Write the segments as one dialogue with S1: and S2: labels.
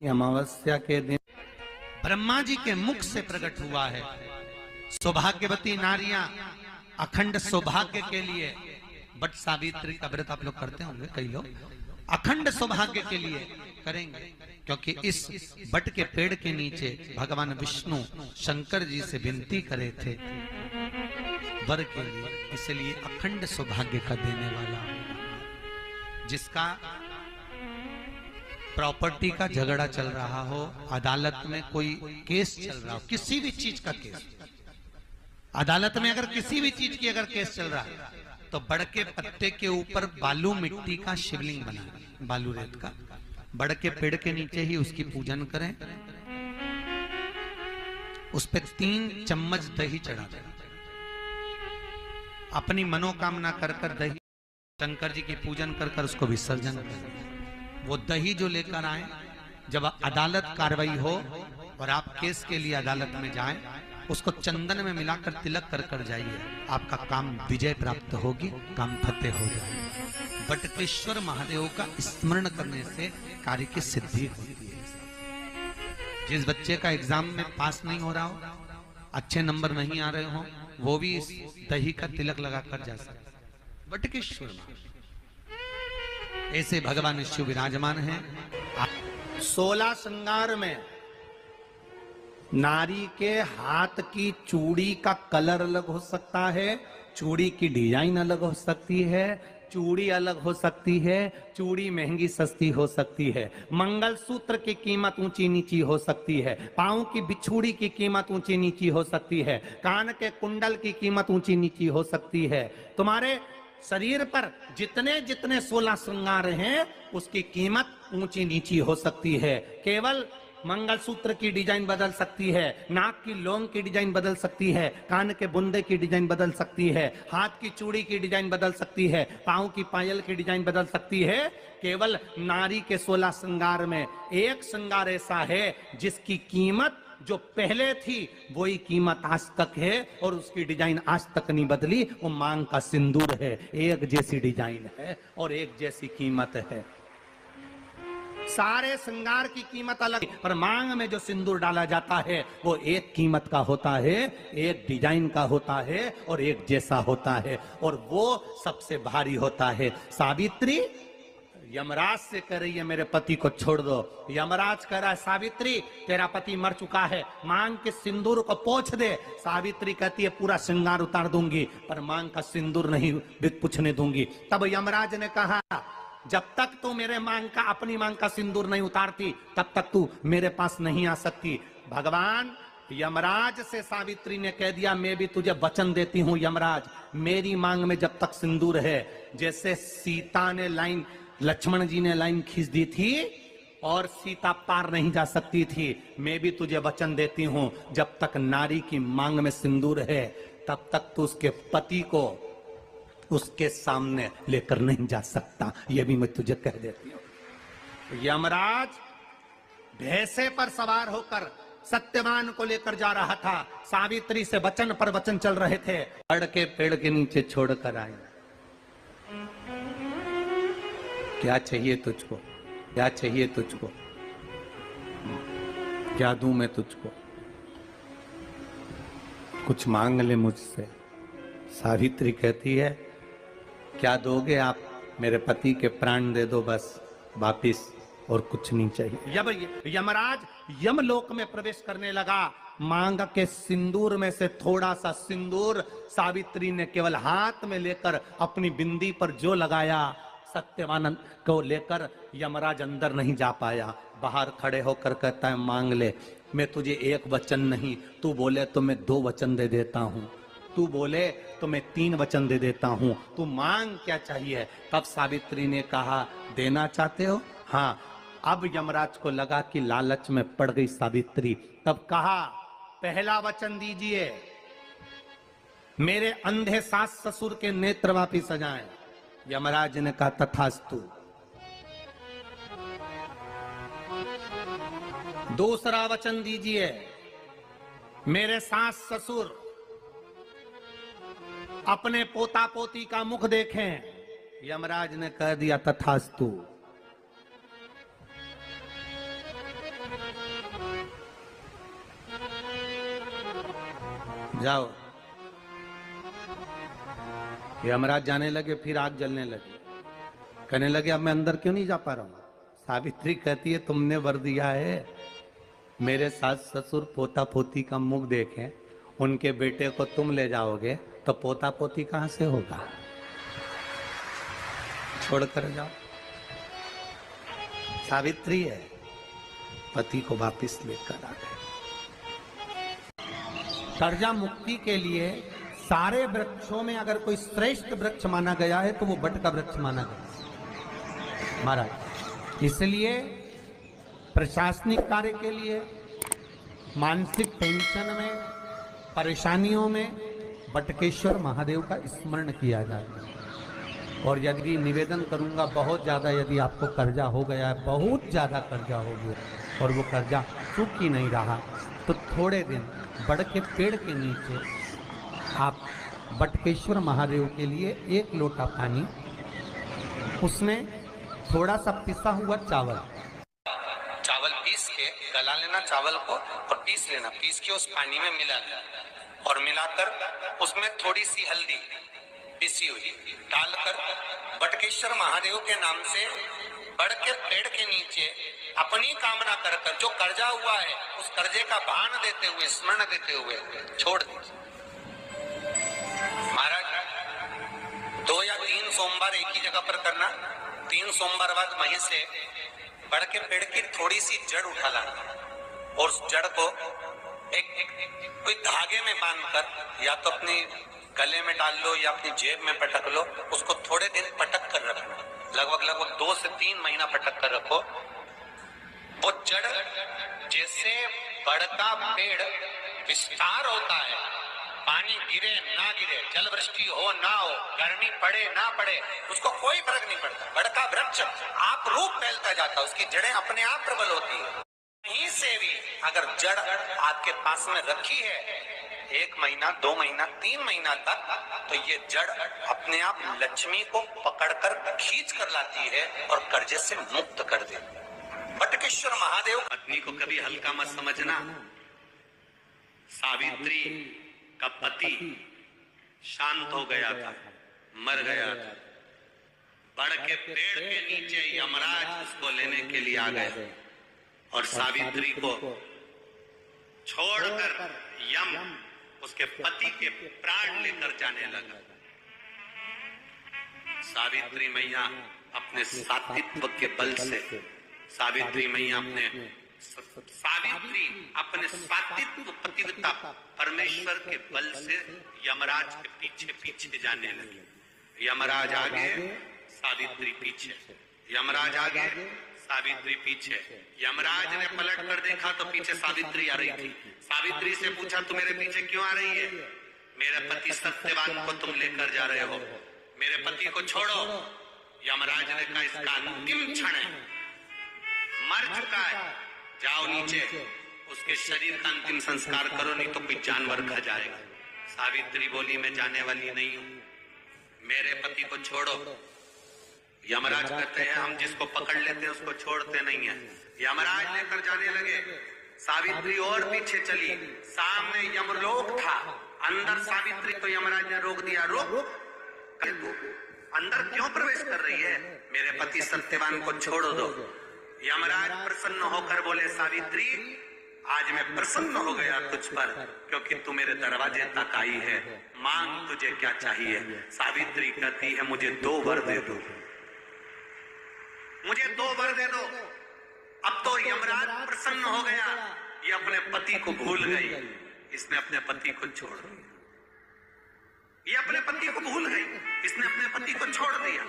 S1: अमावस्या के दिन
S2: ब्रह्मा जी के मुख से प्रकट हुआ है। सौभाग्यवती नारियां अखंड सौभाग्य के लिए बट सावित्री का व्रत आप लोग करते होंगे, कई लोग अखंड सौभाग्य के लिए करेंगे, क्योंकि इस बट के पेड़ के नीचे भगवान विष्णु शंकर जी से विनती करे थे वर के लिए, इसलिए अखंड सौभाग्य का देने वाला, जिसका प्रॉपर्टी का झगड़ा चल रहा हो, अदालत में कोई केस चल रहा हो, किसी भी चीज का केस, अदालत में अगर किसी भी चीज की अगर केस चल रहा है तो बड़ के पत्ते के ऊपर बालू मिट्टी का शिवलिंग बना, बालू रेत का, बड़ के पेड़ के नीचे ही उसकी पूजन करें, उस पे 3 चम्मच दही चढ़ा दें, अपनी मनोकामना कर कर दही शंकर जी की पूजन कर कर उसको विसर्जन करें। वो दही जो लेकर आए, जब अदालत कार्रवाई हो और आप केस के लिए अदालत में जाएं, उसको चंदन में मिलाकर तिलक कर कर जाइए, आपका काम विजय प्राप्त होगी, काम फतेह हो जाएगा। बटकेश्वर महादेव का स्मरण करने से कार्य की सिद्धि होती है। जिस बच्चे का एग्जाम में पास नहीं हो रहा हो, अच्छे नंबर नहीं आ रहे हो, वो भी इस दही का तिलक लगाकर जा सकता। बटकेश्वर ऐसे भगवान शिव विराजमान हैं।
S1: 16 श्रृंगार में नारी के हाथ की चूड़ी का कलर अलग हो सकता है, चूड़ी की डिजाइन अलग हो सकती है, चूड़ी अलग हो सकती है, चूड़ी महंगी सस्ती हो सकती है, मंगलसूत्र की कीमत ऊंची नीची हो सकती है, पांव की बिछुड़ी की कीमत ऊंची नीची हो सकती है, कान के कुंडल की कीमत ऊंची नीची हो सकती है। तुम्हारे शरीर पर जितने जितने 16 श्रृंगार हैं उसकी कीमत ऊंची नीची हो सकती है। केवल मंगलसूत्र की डिजाइन बदल सकती है, नाक की लौंग की डिजाइन बदल सकती है, कान के बुंदे की डिजाइन बदल सकती है, हाथ की चूड़ी की डिजाइन बदल सकती है, पांव की पायल की डिजाइन बदल सकती है। केवल नारी के 16 श्रृंगार में एक श्रृंगार ऐसा है जिसकी कीमत जो पहले थी वही कीमत आज तक है और उसकी डिजाइन आज तक नहीं बदली। वो मांग का सिंदूर है, एक जैसी डिजाइन है और एक जैसी कीमत है। सारे श्रृंगार की कीमत अलग, पर मांग में जो सिंदूर डाला जाता है वो एक कीमत का होता है, एक डिजाइन का होता है और एक जैसा होता है, और वो सबसे भारी होता है। सावित्री यमराज से कह रही है मेरे पति को छोड़ दो। यमराज कह रहा है सावित्री तेरा पति मर चुका है, मांग के सिंदूर को पोंछ दे। सावित्री कहती है पूरा श्रृंगार उतार दूंगी पर मांग का सिंदूर नहीं पूछने दूंगी। तब यमराज ने कहा जब तक तू मेरे मांग का अपनी मांग का सिंदूर नहीं उतारती तब तक तू मेरे पास नहीं आ सकती। भगवान यमराज से सावित्री ने कह दिया मैं भी तुझे वचन देती हूं यमराज, मेरी मांग में जब तक सिंदूर है, जैसे सीता ने लाइन, लक्ष्मण जी ने लाइन खींच दी थी और सीता पार नहीं जा सकती थी, मैं भी तुझे वचन देती हूं जब तक नारी की मांग में सिंदूर है तब तक तू उसके पति को उसके सामने लेकर नहीं जा सकता। यह भी मैं तुझे कह देती हूं। यमराज भैंसे पर सवार होकर सत्यवान को लेकर जा रहा था, सावित्री से वचन पर वचन चल रहे थे, बड़ के पेड़ के नीचे छोड़कर आए। क्या चाहिए तुझको, क्या चाहिए तुझको, क्या दूं मैं तुझको, कुछ मांग ले मुझसे। सावित्री कहती है क्या दोगे आप, मेरे पति के प्राण दे दो बस वापिस, और कुछ नहीं चाहिए। जब यमराज यमलोक में प्रवेश करने लगा, मांग के सिंदूर में से थोड़ा सा सिंदूर सावित्री ने केवल हाथ में लेकर अपनी बिंदी पर जो लगाया, सत्यवान को लेकर यमराज अंदर नहीं जा पाया। बाहर खड़े होकर कहता है मांग ले, मैं तुझे एक वचन नहीं, तू बोले तो मैं 2 वचन दे देता हूं, तू बोले तो मैं 3 वचन दे देता हूं, तू मांग क्या चाहिए। तब सावित्री ने कहा देना चाहते हो, हाँ। अब यमराज को लगा कि लालच में पड़ गई सावित्री, तब कहा पहला वचन दीजिए मेरे अंधे सास ससुर के नेत्र वापिस आ जाएं। यमराज ने कहा तथास्तु। दूसरा वचन दीजिए मेरे सास ससुर अपने पोता पोती का मुख देखें। यमराज ने कह दिया तथास्तु। जाओ। यमराज जाने लगे, फिर आग जलने लगी। कहने लगे अब मैं अंदर क्यों नहीं जा पा रहा हूं? सावित्री कहती है तुमने वर दिया है, मेरे सास ससुर पोता पोती का मुख देखें, उनके बेटे को तुम ले जाओगे तो पोता पोती कहां से होगा? छोड़कर जाओ। सावित्री है, पति को वापिस लेकर आ गए। कर्जा मुक्ति के लिए सारे वृक्षों में अगर कोई श्रेष्ठ वृक्ष माना गया है तो वो बट का वृक्ष माना गया महाराज। इसलिए प्रशासनिक कार्य के लिए, मानसिक टेंशन में, परेशानियों में बटकेश्वर महादेव का स्मरण किया जाता है। और यदि निवेदन करूंगा, बहुत ज्यादा यदि आपको कर्जा हो गया है, बहुत ज्यादा कर्जा हो गया और वो कर्जा चूक ही नहीं रहा, तो थोड़े दिन बड़ के पेड़ के नीचे आप बटकेश्वर महादेव के लिए 1 लोटा पानी, उसमें थोड़ा सा पिसा हुआ चावल पीस के गला लेना, चावल को और पीस लेना, पीस के उस पानी में मिला लेना और मिलाकर उसमें थोड़ी सी हल्दी पिसी हुई डालकर बटकेश्वर महादेव के नाम से बड़ के पेड़ के नीचे अपनी कामना कर कर जो कर्जा हुआ है उस कर्जे का भान देते हुए, स्मरण देते हुए छोड़ दीजिए। महाराज 2 या 3 सोमवार एक ही जगह पर करना। 3 सोमवार बाद वहीं से बड़ के पेड़ की थोड़ी सी जड़ उठा लाना और उस जड़ को एक कोई धागे में बांधकर या तो अपनी गले में डाल लो या अपनी जेब में पटक लो, उसको थोड़े दिन पटक कर रखना, लगभग 2 से 3 महीना पटक कर रखो। वो जड़ जैसे बड़ का पेड़ विस्तार होता है, पानी गिरे ना गिरे, जल वृष्टि हो ना हो, गर्मी पड़े ना पड़े, उसको कोई फर्क नहीं पड़ता। बड़ का वृक्ष आप रूप फैलता जाता है, उसकी जड़ें अपने आप प्रबल होती है। यहीं से भी अगर जड़ आपके पास में रखी है 1 महीना, 2 महीना, 3 महीना तक, तो ये जड़ अपने आप लक्ष्मी को पकड़कर खींच कर लाती है और कर्जे से मुक्त कर देती है। बटकेश्वर महादेव पत्नी को कभी हल्का मत समझना। सावित्री का पति शांत हो गया था, मर गया था। बड़ के पेड़ के नीचे यमराज उसको लेने के लिए आ गए और सावित्री को छोड़कर यम उसके पति के प्राण लेकर जाने लगा। सावित्री मैया अपने सात्वित्व के बल से, सावित्री अपने सात्वित्व पतिव्रता परमेश्वर के बल से यमराज के पीछे पीछे जाने लगी। यमराज आगे, सावित्री पीछे, यमराज आगे, सावित्री पीछे। यमराज ने पलट कर देखा तो पीछे सावित्री आ रही थी। सावित्री से पूछा तू मेरे पीछे क्यों आ रही है? मेरे पति सत्यवान को तुम लेकर जा रहे हो, मेरे पति को छोड़ो। यमराज ने कहा इसका अंतिम क्षण है, मर चुका है, जाओ नीचे उसके शरीर का अंतिम संस्कार करो, नहीं तो कोई जानवर खा जाएगा। सावित्री बोली मैं जाने वाली नहीं हूं, मेरे पति को छोड़ो। यमराज कहते हैं हम जिसको पकड़ लेते हैं उसको छोड़ते नहीं है। यमराज लेकर जाने लगे, सावित्री और पीछे चली। सामने यमलोक था, अंदर सावित्री को यमराज ने रोक दिया। रोक, अंदर क्यों प्रवेश कर रही है? मेरे पति सत्यवान को छोड़ दो। यमराज प्रसन्न होकर बोले सावित्री आज मैं प्रसन्न हो गया तुझ पर, क्योंकि तू मेरे दरवाजे तक आई है, मांग तुझे क्या चाहिए। सावित्री कहती है मुझे 2 वर दे दो, मुझे 2 वर दे दो। अब तो यमराज प्रसन्न हो गया, ये अपने पति को भूल गई, इसने अपने पति को छोड़ दिया। ये अपने पति को भूल गई, इसने अपने पति को छोड़ दिया।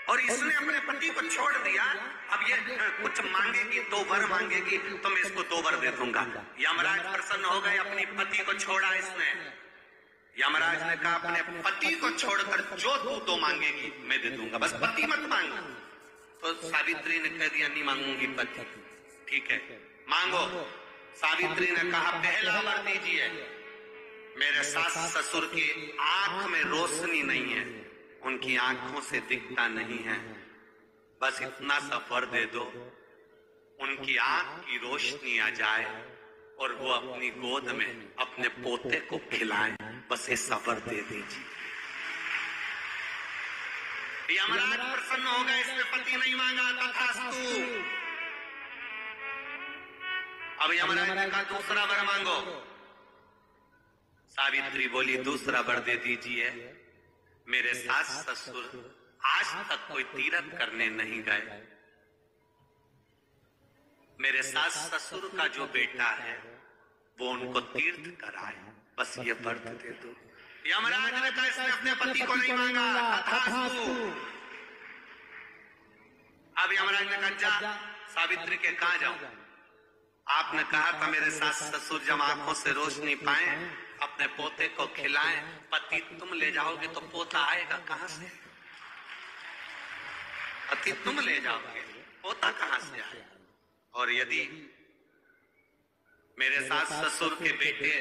S1: और इसने अपने पति को छोड़ दिया। अब ये कुछ मांगेगी, 2 वर मांगेगी तो मैं इसको 2 वर दे दूंगा। यमराज प्रसन्न हो गए, अपनी पति को छोड़ा इसने। यमराज ने कहा अपने पति को छोड़कर जो तू 2 मांगेगी मैं दे दूंगा, बस पति मत मांग। तो सावित्री ने कह दिया नहीं मांगूंगी पति। ठीक है मांगो। सावित्री ने कहा पहला वर दीजिए, मेरे सास ससुर की आंख में रोशनी नहीं है, उनकी आंखों से दिखता नहीं है, बस इतना सा वर दे दो, उनकी आंख की रोशनी आ जाए और वो अपनी गोद में अपने पोते को खिलाएं, बस ऐसा वर दे दीजिए। यमराज प्रसन्न हो गए, इसने पति नहीं मांगा, तथास्तु। अब यमराज ने कहा दूसरा वर मांगो। सावित्री बोली दूसरा वर दे दीजिए, मेरे सास ससुर आज तक कोई तीर्थ करने नहीं गए, मेरे सास ससुर का जो बेटा है वो उनको तीर्थ कराए, बस ये व्रत दे दो। यमराज ने कहा इसने अपने पति को नहीं मांगा, तथास्तु। अब यमराज ने कहा जा सावित्री के कहां जाऊं? आपने कहा था मेरे सास ससुर जब आंखों से रोशनी पाए अपने पोते को खिलाएं, पति तुम ले जाओगे तो पोता आएगा कहां से? पति तुम ले जाओगे, पोता कहां से आएगा? और यदि मेरे सास ससुर के बेटे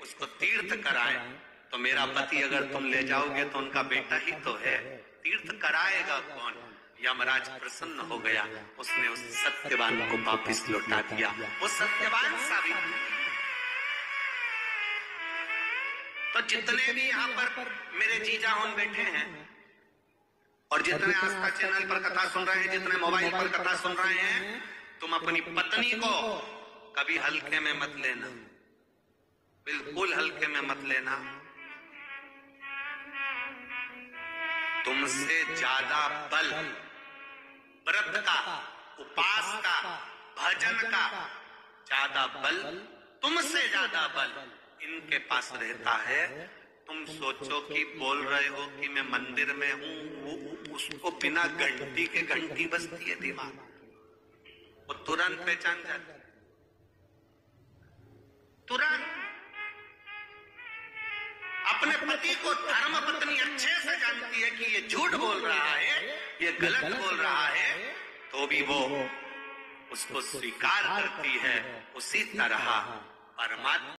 S1: उसको तीर्थ कराएं तो मेरा पति अगर तुम ले जाओगे तो उनका बेटा ही तो है, तीर्थ कराएगा कौन? यमराज प्रसन्न हो गया, उसने उस सत्यवान को वापिस लौटा दिया। वो सत्यवान सावित्री। तो जितने भी यहाँ पर मेरे जीजा होन बैठे हैं और जितने आस्था चैनल पर कथा सुन रहे हैं, जितने मोबाइल पर कथा सुन रहे हैं, तुम अपनी पत्नी को कभी हल्के में मत लेना, बिल्कुल हल्के में मत लेना। तुमसे ज्यादा बल व्रत का, उपास का, भजन का ज्यादा बल, तुमसे ज्यादा बल इनके पास रहता है। तुम सोचो कि बोल रहे हो कि मैं मंदिर में हूं, उसको बिना घंटी के घंटी बजती है दिमाग, वो तुरंत पहचान जाता है, तुरंत। अपने पति को धर्म पत्नी अच्छे से जानती है कि ये झूठ बोल रहा है, ये गलत बोल रहा है, तो भी वो उसको स्वीकार करती है। उसी तरह परमात्मा